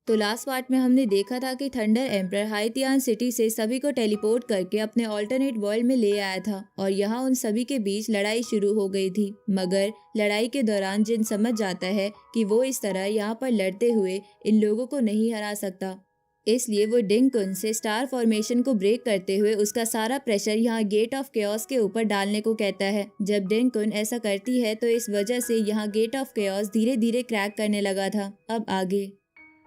तो last part में हमने देखा था कि थंडर एम्परर हाइतियान सिटी से सभी को टेलीपोर्ट करके अपने ऑल्टरनेट वर्ल्ड में ले आया था और यहाँ उन सभी के बीच लड़ाई शुरू हो गई थी। मगर लड़ाई के दौरान जिन समझ जाता है कि वो इस तरह यहाँ पर लड़ते हुए इन लोगों को नहीं हरा सकता, इसलिए वो डिंगकुन से स्टार फॉर्मेशन को ब्रेक करते हुए उसका सारा प्रेशर यहाँ गेट ऑफ केओस के ऊपर डालने को कहता है। जब डिंगकुन ऐसा करती है तो इस वजह से यहाँ गेट ऑफ केओस धीरे धीरे क्रैक करने लगा था। अब आगे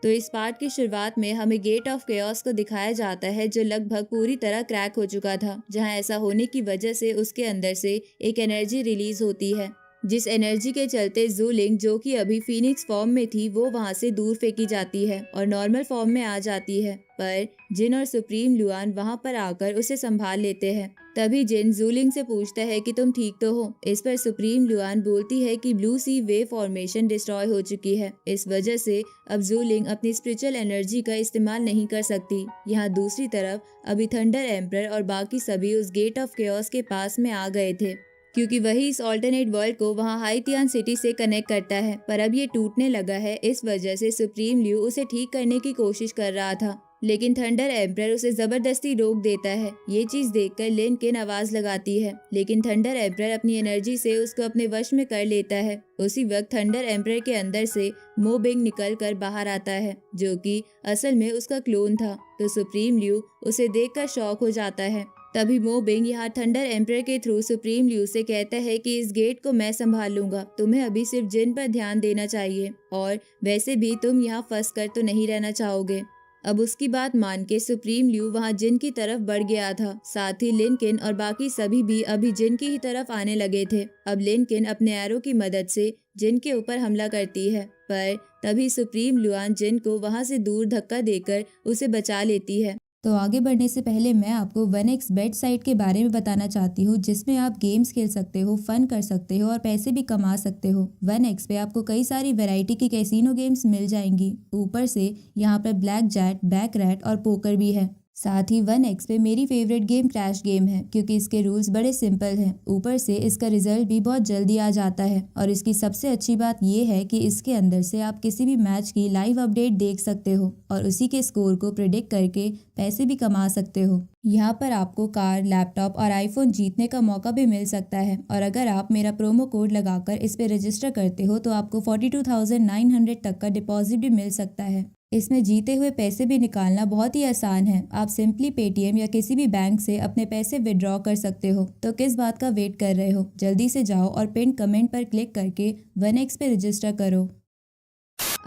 तो इस पार्ट की शुरुआत में हमें गेट ऑफ केओस को दिखाया जाता है जो लगभग पूरी तरह क्रैक हो चुका था, जहां ऐसा होने की वजह से उसके अंदर से एक एनर्जी रिलीज होती है, जिस एनर्जी के चलते जूलिंग जो कि अभी फीनिक्स फॉर्म में थी वो वहां से दूर फेंकी जाती है और नॉर्मल फॉर्म में आ जाती है। पर जिन और सुप्रीम लुआन वहां पर आकर उसे संभाल लेते हैं। तभी जिन जूलिंग से पूछता है कि तुम ठीक तो हो। इस पर सुप्रीम लुआन बोलती है कि ब्लू सी वे फॉर्मेशन डिस्ट्रॉय हो चुकी है, इस वजह से अब जूलिंग अपनी स्पिरिचुअल एनर्जी का इस्तेमाल नहीं कर सकती। यहाँ दूसरी तरफ अभी थंडर एम्परर और बाकी सभी उस गेट ऑफ केओस के पास में आ गए थे, क्योंकि वही इस ऑल्टरनेट वर्ल्ड को वहाँ हाइतियान सिटी से कनेक्ट करता है। पर अब ये टूटने लगा है, इस वजह से सुप्रीम ल्यू उसे ठीक करने की कोशिश कर रहा था, लेकिन थंडर एम्परर उसे जबरदस्ती रोक देता है। ये चीज देखकर लिनकिन आवाज लगाती है, लेकिन थंडर एम्परर अपनी एनर्जी से उसको अपने वश में कर लेता है। उसी वक्त थंडर एम्परर के अंदर से मोबिंग निकल कर बाहर आता है, जो कि असल में उसका क्लोन था। तो सुप्रीम ल्यू उसे देखकर शॉक हो जाता है। तभी मोबिंग यहाँ थंडर एम्परर के थ्रू सुप्रीम ल्यू से कहता है कि इस गेट को मैं संभाल लूंगा, तुम्हें अभी सिर्फ जिन पर ध्यान देना चाहिए, और वैसे भी तुम यहाँ फंस कर तो नहीं रहना चाहोगे। अब उसकी बात मान के सुप्रीम ल्यू वहाँ जिन की तरफ बढ़ गया था। साथ ही लिनकिन और बाकी सभी भी अभी जिन की ही तरफ आने लगे थे। अब लिनकिन अपने एरो की मदद से जिन के ऊपर हमला करती है, पर तभी सुप्रीम लुआन जिन को वहाँ से दूर धक्का देकर उसे बचा लेती है। तो आगे बढ़ने से पहले मैं आपको 1x बेट साइट के बारे में बताना चाहती हूँ, जिसमें आप गेम्स खेल सकते हो, फन कर सकते हो और पैसे भी कमा सकते हो। 1x पे आपको कई सारी वैरायटी की कैसीनो गेम्स मिल जाएंगी। ऊपर से यहाँ पर ब्लैक जैक, बैक रैट और पोकर भी है। साथ ही 1x पे मेरी फेवरेट गेम क्रैश गेम है, क्योंकि इसके रूल्स बड़े सिंपल हैं। ऊपर से इसका रिजल्ट भी बहुत जल्दी आ जाता है, और इसकी सबसे अच्छी बात ये है कि इसके अंदर से आप किसी भी मैच की लाइव अपडेट देख सकते हो और उसी के स्कोर को प्रिडिक्ट करके पैसे भी कमा सकते हो। यहाँ पर आपको कार, लैपटॉप और आईफोन जीतने का मौका भी मिल सकता है, और अगर आप मेरा प्रोमो कोड लगाकर इस पे रजिस्टर करते हो तो आपको 42,900 तक का डिपॉजिट भी मिल सकता है। इसमें जीते हुए पैसे भी निकालना बहुत ही आसान है। आप सिंपली पेटीएम या किसी भी बैंक से अपने पैसे विड्रॉ कर सकते हो। तो किस बात का वेट कर रहे हो, जल्दी से जाओ और पिन कमेंट पर क्लिक करके 1x पे रजिस्टर करो।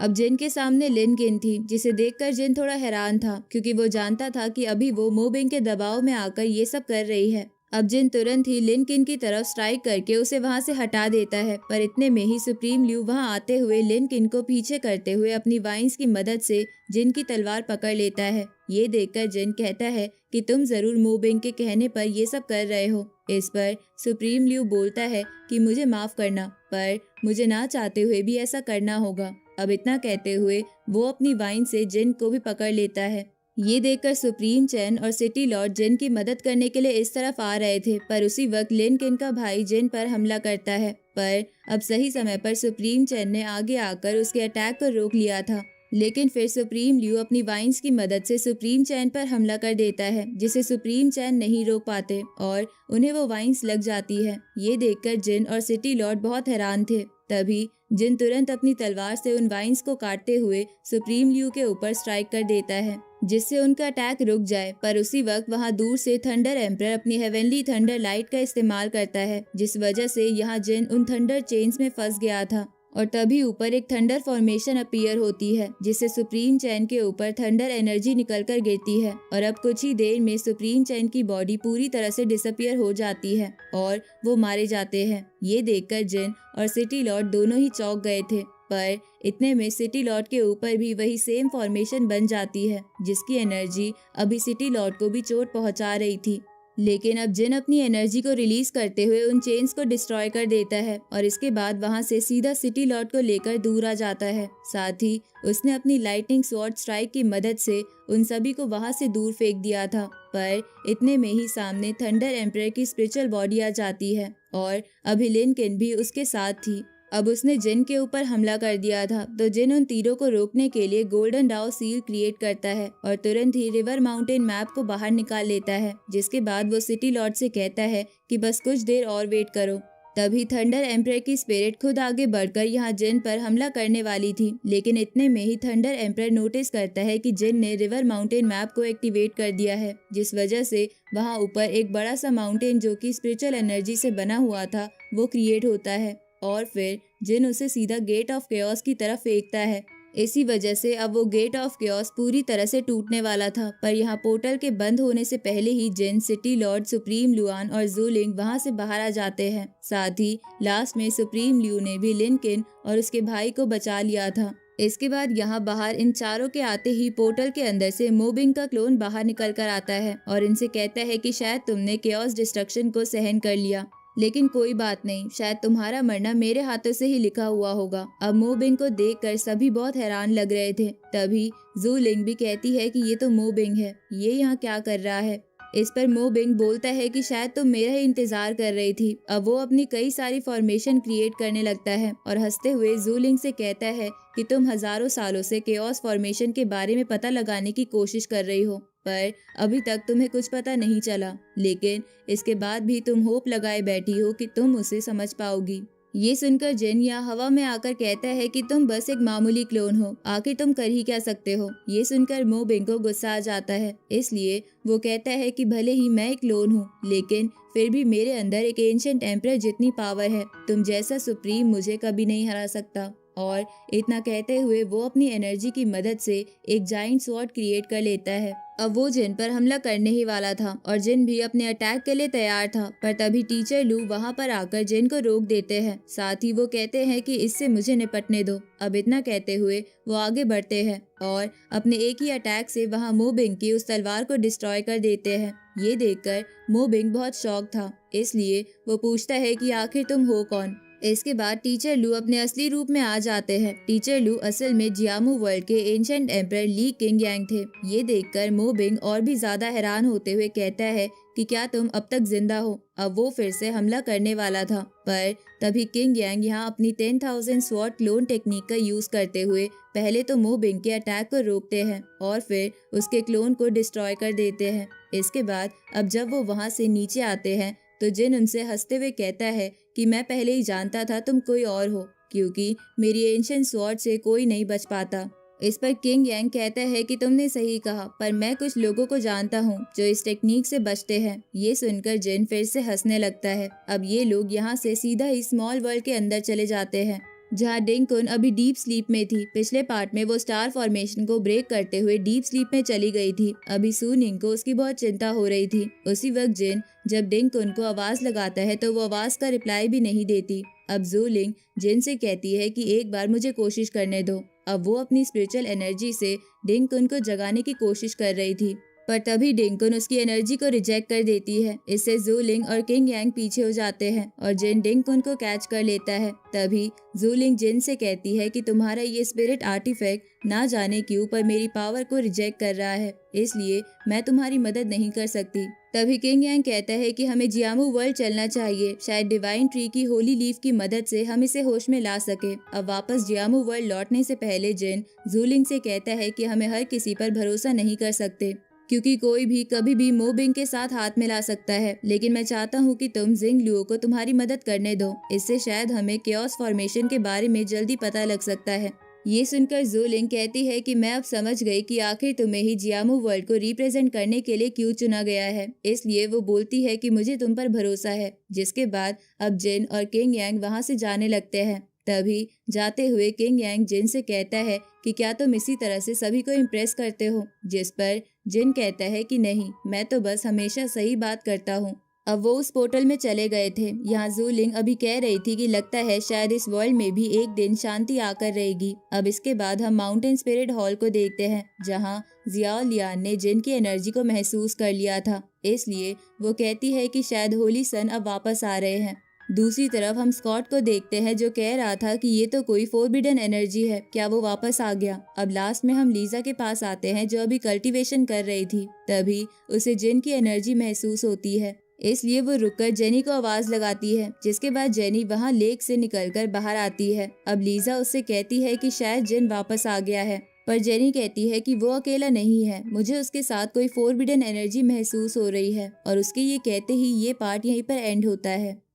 अब जिन के सामने लिनकिन थी, जिसे देखकर जिन थोड़ा हैरान था, क्योंकि वो जानता था कि अभी वो मोबिंग के दबाव में आकर ये सब कर रही है। अब जिन तुरंत ही लिनकिन की तरफ स्ट्राइक करके उसे वहां से हटा देता है, पर इतने में ही सुप्रीम ल्यू वहां आते हुए लिनकिन को पीछे करते हुए अपनी वाइन्स की मदद से जिन की तलवार पकड़ लेता है। ये देखकर जिन कहता है कि तुम जरूर मोबिंग के कहने पर ये सब कर रहे हो। इस पर सुप्रीम ल्यू बोलता है कि मुझे माफ करना, पर मुझे ना चाहते हुए भी ऐसा करना होगा। अब इतना कहते हुए वो अपनी वाइन से जिन को भी पकड़ लेता है। ये देखकर सुप्रीम चैन और सिटी लॉर्ड जिन की मदद करने के लिए इस तरफ आ रहे थे, पर उसी वक्त लिनकिन का भाई जिन पर हमला करता है। पर अब सही समय पर सुप्रीम चैन ने आगे आकर उसके अटैक को रोक लिया था, लेकिन फिर सुप्रीम ल्यू अपनी वाइन्स की मदद से सुप्रीम चैन पर हमला कर देता है, जिसे सुप्रीम चैन नहीं रोक पाते और उन्हें वो वाइन्स लग जाती है। ये देखकर जिन और सिटी लॉर्ड बहुत हैरान थे। तभी जिन तुरंत अपनी तलवार से उन वाइन्स को काटते हुए सुप्रीम ल्यू के ऊपर स्ट्राइक कर देता है, जिससे उनका अटैक रुक जाए। पर उसी वक्त वहां दूर से थंडर एम्परर अपनी हेवनली थंडर लाइट का इस्तेमाल करता है, जिस वजह से यहाँ जिन उन थंडर चेन्स में फंस गया था। और तभी ऊपर एक थंडर फॉर्मेशन अपीयर होती है, जिससे सुप्रीम चैन के ऊपर थंडर एनर्जी निकलकर गिरती है, और अब कुछ ही देर में सुप्रीम चैन की बॉडी पूरी तरह से डिसअपियर हो जाती है और वो मारे जाते हैं। ये देखकर जिन और सिटी लॉर्ड दोनों ही चौंक गए थे, पर इतने में सिटी लॉर्ड के ऊपर भी वही सेम फॉर्मेशन बन जाती है, जिसकी एनर्जी अभी सिटी लॉर्ड को भी चोट पहुंचा रही थी। लेकिन अब जिन अपनी एनर्जी को रिलीज करते हुए उन चेन्स को डिस्ट्रॉय कर देता है, और इसके बाद वहां से सीधा सिटी लॉर्ड को लेकर दूर आ जाता है। साथ ही उसने अपनी लाइटनिंग स्वॉर्ड स्ट्राइक की मदद से उन सभी को वहां से दूर फेंक दिया था। पर इतने में ही सामने थंडर एम्परर की स्पिरिचुअल बॉडी आ जाती है, और अभी लिनकिन भी उसके साथ थी। अब उसने जिन के ऊपर हमला कर दिया था, तो जिन उन तीरों को रोकने के लिए गोल्डन डाउ सील क्रिएट करता है और तुरंत ही रिवर माउंटेन मैप को बाहर निकाल लेता है, जिसके बाद वो सिटी लॉर्ड से कहता है कि बस कुछ देर और वेट करो। तभी थंडर एम्परर की स्पिरिट खुद आगे बढ़कर यहाँ जिन पर हमला करने वाली थी, लेकिन इतने में ही थंडर एम्परर नोटिस करता है कि जिन ने रिवर माउंटेन मैप को एक्टिवेट कर दिया है, जिस वजह से वहाँ ऊपर एक बड़ा सा माउंटेन जो कि स्पिरिचुअल एनर्जी से बना हुआ था वो क्रिएट होता है और फिर जिन उसे सीधा गेट ऑफ केओस की तरफ फेंकता है। इसी वजह से अब वो गेट ऑफ केओस पूरी तरह से टूटने वाला था, पर यहाँ पोर्टल के बंद होने से पहले ही जिन, सिटी लॉर्ड, सुप्रीम लुआन और जूलिंग वहाँ से बाहर आ जाते हैं। साथ ही लास्ट में सुप्रीम ल्यू ने भी लिनकिन और उसके भाई को बचा लिया था। इसके बाद यहाँ बाहर इन चारों के आते ही पोर्टल के अंदर से मोबिंग का क्लोन बाहर निकल कर आता है और इनसे कहता है कि शायद तुमने केओस डिस्ट्रक्शन को सहन कर लिया, लेकिन कोई बात नहीं, शायद तुम्हारा मरना मेरे हाथों से ही लिखा हुआ होगा। अब मोबिंग को देखकर सभी बहुत हैरान लग रहे थे। तभी जूलिंग भी कहती है कि ये तो मोबिंग है, ये यहाँ क्या कर रहा है। इस पर मोबिंग बोलता है कि शायद तुम मेरा ही इंतजार कर रही थी। अब वो अपनी कई सारी फॉर्मेशन क्रिएट करने लगता है और हंसते हुए जूलिंग से कहता है कि तुम हजारों सालों से केओस फॉर्मेशन के बारे में पता लगाने की कोशिश कर रही हो, पर अभी तक तुम्हें कुछ पता नहीं चला, लेकिन इसके बाद भी तुम होप लगाए बैठी हो कि तुम उसे समझ पाओगी। ये सुनकर जिन यहाँ हवा में आकर कहता है कि तुम बस एक मामूली क्लोन हो, आखिर तुम कर ही क्या सकते हो। ये सुनकर मोबिंग को गुस्सा आ जाता है, इसलिए वो कहता है कि भले ही मैं एक क्लोन हूँ, लेकिन फिर भी मेरे अंदर एक एंशिएंट एम्परर जितनी पावर है, तुम जैसा सुप्रीम मुझे कभी नहीं हरा सकता। और इतना कहते हुए वो अपनी एनर्जी की मदद से एक जाइंट स्वॉर्ड क्रिएट कर लेता है। अब वो जिन पर हमला करने ही वाला था और जिन भी अपने अटैक के लिए तैयार था, पर तभी टीचर लू वहाँ पर आकर जिन को रोक देते हैं। साथ ही वो कहते हैं कि इससे मुझे निपटने दो। अब इतना कहते हुए वो आगे बढ़ते हैं और अपने एक ही अटैक से वहाँ मोबिंग की उस तलवार को डिस्ट्रॉय कर देते हैं। ये देखकर मोबिंग बहुत शॉक था, इसलिए वो पूछता है कि आखिर तुम हो कौन। इसके बाद टीचर लू अपने असली रूप में आ जाते हैं। टीचर लू असल में जियामू वर्ल्ड के एंशिएंट एम्परर ली किंग यांग थे। ये देखकर मोबिंग और भी ज्यादा हैरान होते हुए कहता है कि क्या तुम अब तक जिंदा हो। अब वो फिर से हमला करने वाला था, पर तभी किंग यांग यहाँ अपनी 10,000 स्वॉर्ड क्लोन टेक्निक का यूज करते हुए पहले तो मोबिंग के अटैक को रोकते हैं और फिर उसके क्लोन को डिस्ट्रॉय कर देते हैं। इसके बाद अब जब वो वहाँ से नीचे आते हैं तो जिन उनसे हंसते हुए कहता है कि मैं पहले ही जानता था तुम कोई और हो, क्योंकि मेरी एंशिएंट स्वॉर्ड से कोई नहीं बच पाता। इस पर किंग यांग कहता है कि तुमने सही कहा, पर मैं कुछ लोगों को जानता हूँ जो इस टेक्निक से बचते हैं। ये सुनकर जिन फिर से हंसने लगता है। अब ये लोग यहाँ से सीधा ही स्मॉल वर्ल्ड के अंदर चले जाते हैं, जहाँ डिंगकुन अभी डीप स्लीप में थी। पिछले पार्ट में वो स्टार फॉर्मेशन को ब्रेक करते हुए डीप स्लीप में चली गई थी। अभी सूनिंग को उसकी बहुत चिंता हो रही थी। उसी वक्त जिन जब डिंगकुन को आवाज लगाता है तो वो आवाज का रिप्लाई भी नहीं देती। अब जूलिंग जिन से कहती है कि एक बार मुझे कोशिश करने दो। अब वो अपनी स्पिरिचुअल एनर्जी से डिंगकुन को जगाने की कोशिश कर रही थी, पर तभी डिंगकुन उसकी एनर्जी को रिजेक्ट कर देती है। इससे जूलिंग और किंग यांग पीछे हो जाते हैं और जिन डिंगकुन को कैच कर लेता है। तभी जूलिंग जिन से कहती है कि तुम्हारा ये स्पिरिट आर्टिफैक्ट ना जाने क्यों पर मेरी पावर को रिजेक्ट कर रहा है, इसलिए मैं तुम्हारी मदद नहीं कर सकती। तभी किंग यांग कहता है कि हमें जियामू वर्ल्ड चलना चाहिए, शायद डिवाइन ट्री की होली लीफ की मदद से हम इसे होश में ला सके। अब वापस जियामू वर्ल्ड लौटने से पहले जिन जूलिंग से कहता है कि हमें हर किसी पर भरोसा नहीं कर सकते, क्योंकि कोई भी कभी भी मोबिंग के साथ हाथ मिला सकता है। लेकिन मैं चाहता हूँ कि तुम जिंग लुओ को तुम्हारी मदद करने दो, इससे शायद हमें केओस फॉर्मेशन के बारे में जल्दी पता लग सकता है। ये सुनकर जूलिंग कहती है कि मैं अब समझ गई कि आखिर तुम्हें ही जियामू वर्ल्ड को रिप्रेजेंट करने के लिए क्यों चुना गया है, इसलिए वो बोलती है कि मुझे तुम पर भरोसा है। जिसके बाद अब जिन और किंग यांग वहाँ से जाने लगते हैं। तभी जाते हुए किंग यांग जिन से कहता है कि क्या तुम इसी तरह से सभी को इम्प्रेस करते हो, जिस पर जिन कहता है कि नहीं, मैं तो बस हमेशा सही बात करता हूँ। अब वो उस पोर्टल में चले गए थे। यहाँ जूलिंग अभी कह रही थी कि लगता है शायद इस वर्ल्ड में भी एक दिन शांति आकर रहेगी। अब इसके बाद हम माउंटेन स्पिरिट हॉल को देखते हैं, जहाँ जियाओ लियान ने जिन की एनर्जी को महसूस कर लिया था, इसलिए वो कहती है कि शायद होली सन अब वापस आ रहे हैं। दूसरी तरफ हम स्कॉट को देखते हैं जो कह रहा था कि ये तो कोई फोरबिडन एनर्जी है, क्या वो वापस आ गया। अब लास्ट में हम लीजा के पास आते हैं जो अभी कल्टीवेशन कर रही थी। तभी उसे जिन की एनर्जी महसूस होती है, इसलिए वो रुककर जेनी को आवाज लगाती है, जिसके बाद जेनी वहाँ लेक से निकलकर बाहर आती है। अब लीजा उससे कहती है कि शायद जिन वापस आ गया है, पर जेनी कहती है कि वो अकेला नहीं है, मुझे उसके साथ कोई फोरबिडन एनर्जी महसूस हो रही है। और उसके ये कहते ही ये पार्ट यहीं पर एंड होता है।